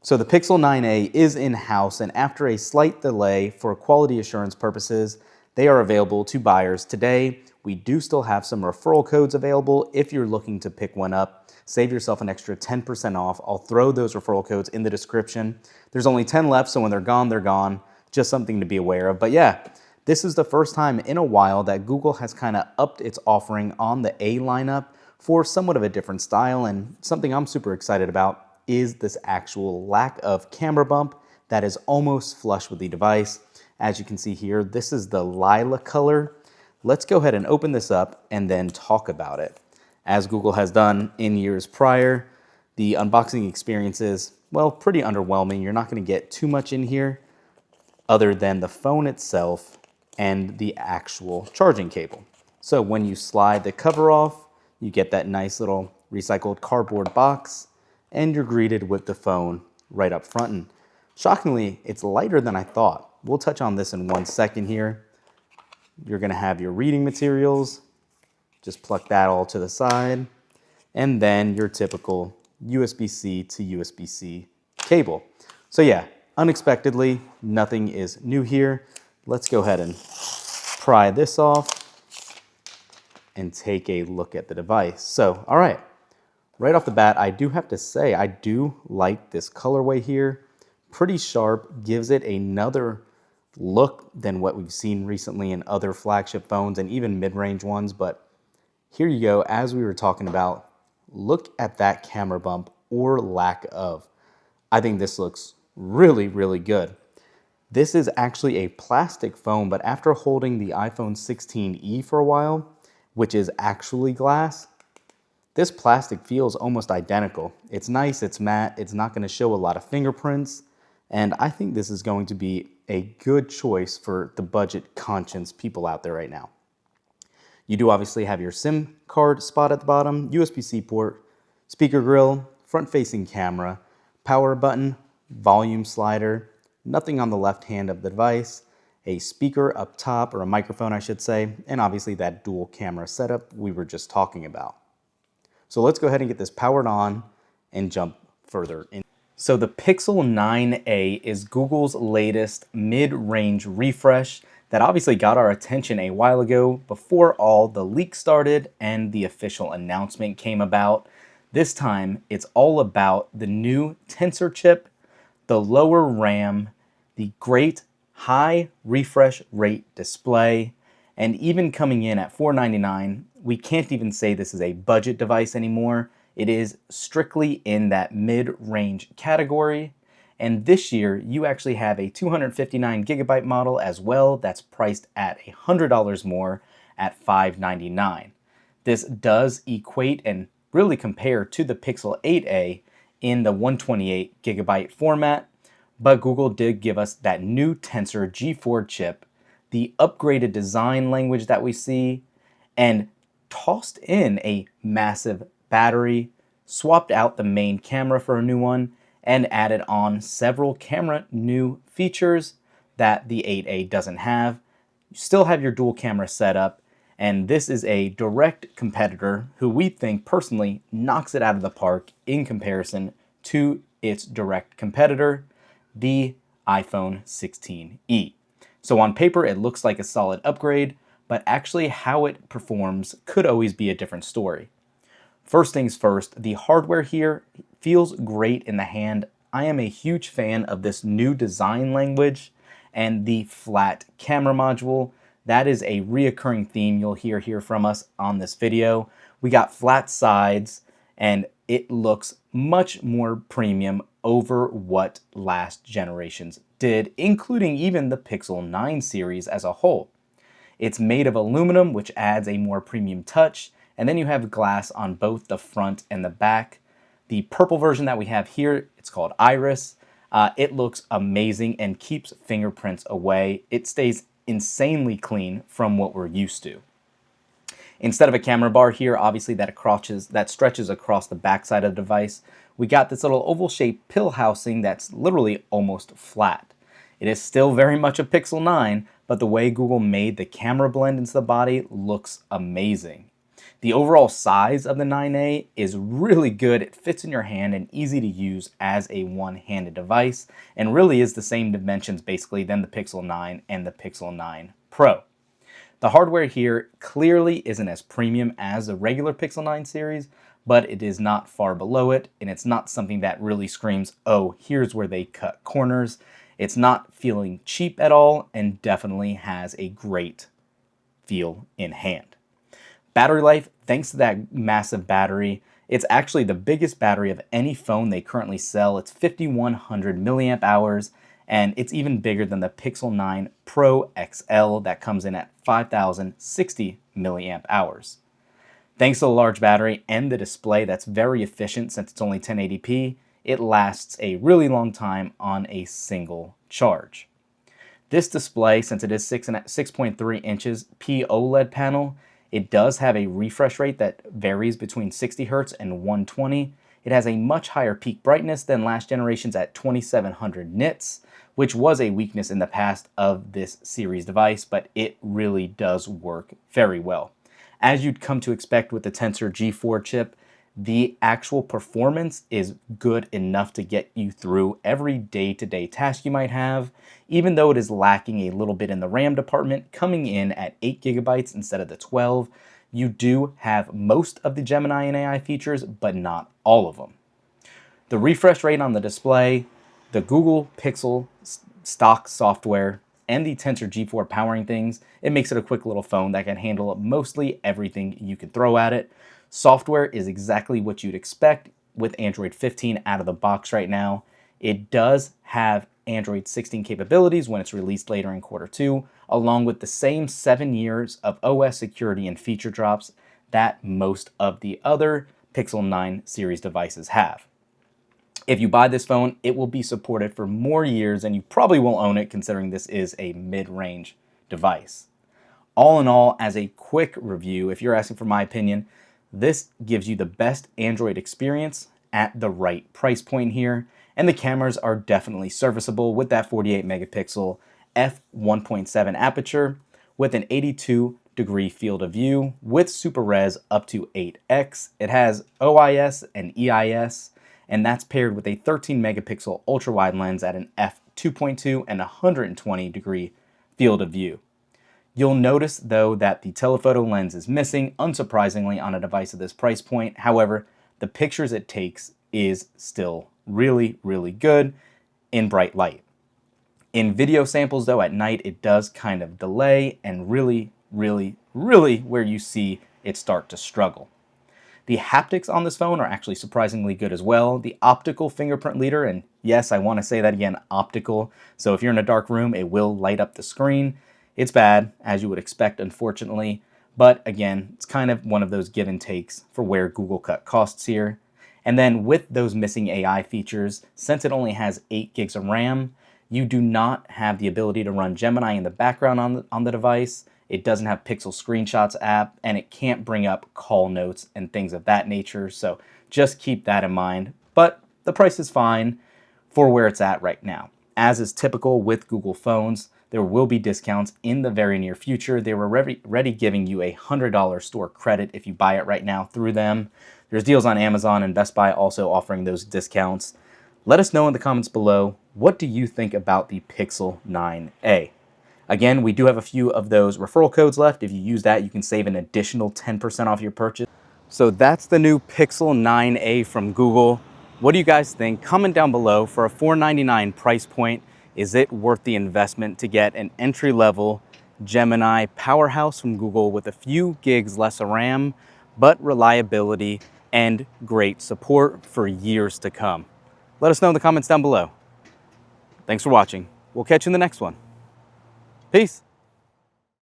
So the Pixel 9a is in-house, and after a slight delay for quality assurance purposes, they are available to buyers today. We do still have some referral codes available if you're looking to pick one up. Save yourself an extra 10% off. I'll throw those referral codes in the description. There's only 10 left, so when they're gone, they're gone. Just something to be aware of. But yeah, this is the first time in a while that Google has kind of upped its offering on the A lineup for somewhat of a different style, and something I'm super excited about is this actual lack of camera bump that is almost flush with the device. As you can see here, this is the lilac color. Let's go ahead and open this up and then talk about it. As Google has done in years prior, the unboxing experience is, well, pretty underwhelming. You're not going to get too much in here other than the phone itself and the actual charging cable. So when you slide the cover off, you get that nice little recycled cardboard box, and you're greeted with the phone right up front. And shockingly, it's lighter than I thought. We'll touch on this in 1 second here. You're gonna have your reading materials. Just pluck that all to the side. And then your typical USB-C to USB-C cable. So yeah, unexpectedly, nothing is new here. Let's go ahead and pry this off and take a look at the device. So, all right. Right off the bat, I do have to say, I do like this colorway here. Pretty sharp, gives it another look than what we've seen recently in other flagship phones and even mid-range ones. But here you go, as we were talking about, look at that camera bump or lack of. I think this looks really, really good. This is actually a plastic phone, but after holding the iPhone 16e for a while, which is actually glass, this plastic feels almost identical. It's nice, it's matte, it's not going to show a lot of fingerprints, and I think this is going to be a good choice for the budget conscious people out there right now. You do obviously have your SIM card spot at the bottom, USB-C port, speaker grill, front-facing camera, power button, volume slider, nothing on the left hand of the device, a speaker up top, or a microphone I should say, and obviously that dual camera setup we were just talking about. So let's go ahead and get this powered on and jump further in. So the Pixel 9a is Google's latest mid-range refresh that obviously got our attention a while ago before all the leaks started and the official announcement came about. This time, it's all about the new Tensor chip, the lower RAM, the great high refresh rate display, and even coming in at $499, we can't even say this is a budget device anymore. It is strictly in that mid-range category. And this year, you actually have a 259 gigabyte model as well that's priced at $100 more at $599. This does equate and really compare to the Pixel 8a in the 128 gigabyte format, but Google did give us that new Tensor G4 chip, the upgraded design language that we see, and tossed in a massive battery, swapped out the main camera for a new one, and added on several camera new features that the 8a doesn't have. You still have your dual camera setup, and this is a direct competitor who we think personally knocks it out of the park in comparison to its direct competitor, the iPhone 16e. So on paper, it looks like a solid upgrade, but actually how it performs could always be a different story. First things first, the hardware here feels great in the hand. I am a huge fan of this new design language and the flat camera module. That is a reoccurring theme you'll hear from us on this video. We got flat sides and it looks much more premium over what last generations did, including even the Pixel 9 series as a whole. It's made of aluminum, which adds a more premium touch, and then you have glass on both the front and the back. The purple version that we have here, it's called Iris. It looks amazing and keeps fingerprints away. It stays insanely clean from what we're used to. Instead of a camera bar here, obviously that stretches across the backside of the device, we got this little oval-shaped pill housing that's literally almost flat. It is still very much a Pixel 9, but the way Google made the camera blend into the body looks amazing. The overall size of the 9A is really good. It fits in your hand and easy to use as a one-handed device, and really is the same dimensions basically than the Pixel 9 and the Pixel 9 Pro. The hardware here clearly isn't as premium as the regular Pixel 9 series, but it is not far below it, and it's not something that really screams, oh, here's where they cut corners. It's not feeling cheap at all, and definitely has a great feel in hand. Battery life, thanks to that massive battery, it's actually the biggest battery of any phone they currently sell. It's 5,100 milliamp hours, and it's even bigger than the Pixel 9 Pro XL that comes in at 5,060 milliamp hours. Thanks to the large battery and the display that's very efficient since it's only 1080p, it lasts a really long time on a single charge. This display, since it is 6.3 inches POLED panel, it does have a refresh rate that varies between 60 Hz and 120. It has a much higher peak brightness than last generation's at 2700 nits, which was a weakness in the past of this series device, but it really does work very well. As you'd come to expect with the Tensor G4 chip, the actual performance is good enough to get you through every day-to-day task you might have, even though it is lacking a little bit in the RAM department, coming in at 8 gigabytes instead of the 12. You do have most of the Gemini and AI features, but not all of them. The refresh rate on the display, the Google Pixel stock software, and the Tensor G4 powering things, it makes it a quick little phone that can handle mostly everything you can throw at it. Software is exactly what you'd expect with Android 15 out of the box right now. It does have Android 16 capabilities when it's released later in Q2, along with the same 7 years of OS security and feature drops that most of the other Pixel 9 series devices have. If you buy this phone, it will be supported for more years, and you probably won't own it considering this is a mid-range device. All in all, as a quick review, if you're asking for my opinion, this gives you the best Android experience at the right price point here, and the cameras are definitely serviceable with that 48 megapixel f1.7 aperture with an 82-degree field of view with super res up to 8x. It has OIS and EIS, and that's paired with a 13 megapixel ultra wide lens at an f2.2 and 120-degree field of view. You'll notice though that the telephoto lens is missing, unsurprisingly, on a device of this price point. However, the pictures it takes is still really, really good in bright light. In video samples though, at night, it does kind of delay and really where you see it start to struggle. The haptics on this phone are actually surprisingly good as well. The optical fingerprint reader, and yes, I want to say that again, optical. So if you're in a dark room, it will light up the screen. It's bad, as you would expect, unfortunately. But again, it's kind of one of those give and takes for where Google cut costs here. And then with those missing AI features, since it only has 8 gigs of RAM, you do not have the ability to run Gemini in the background on the device. It doesn't have Pixel Screenshots app, and it can't bring up call notes and things of that nature. So just keep that in mind. But the price is fine for where it's at right now. As is typical with Google phones, there will be discounts in the very near future. They were already giving you a $100 store credit if you buy it right now through them. There's deals on Amazon and Best Buy also offering those discounts. Let us know in the comments below, what do you think about the Pixel 9a? Again, we do have a few of those referral codes left. If you use that, you can save an additional 10% off your purchase. So that's the new Pixel 9a from Google. What do you guys think? Comment down below. For a $499 price point, is it worth the investment to get an entry-level Gemini powerhouse from Google with a few gigs less of RAM, but reliability and great support for years to come? Let us know in the comments down below. Thanks for watching. We'll catch you in the next one. Peace.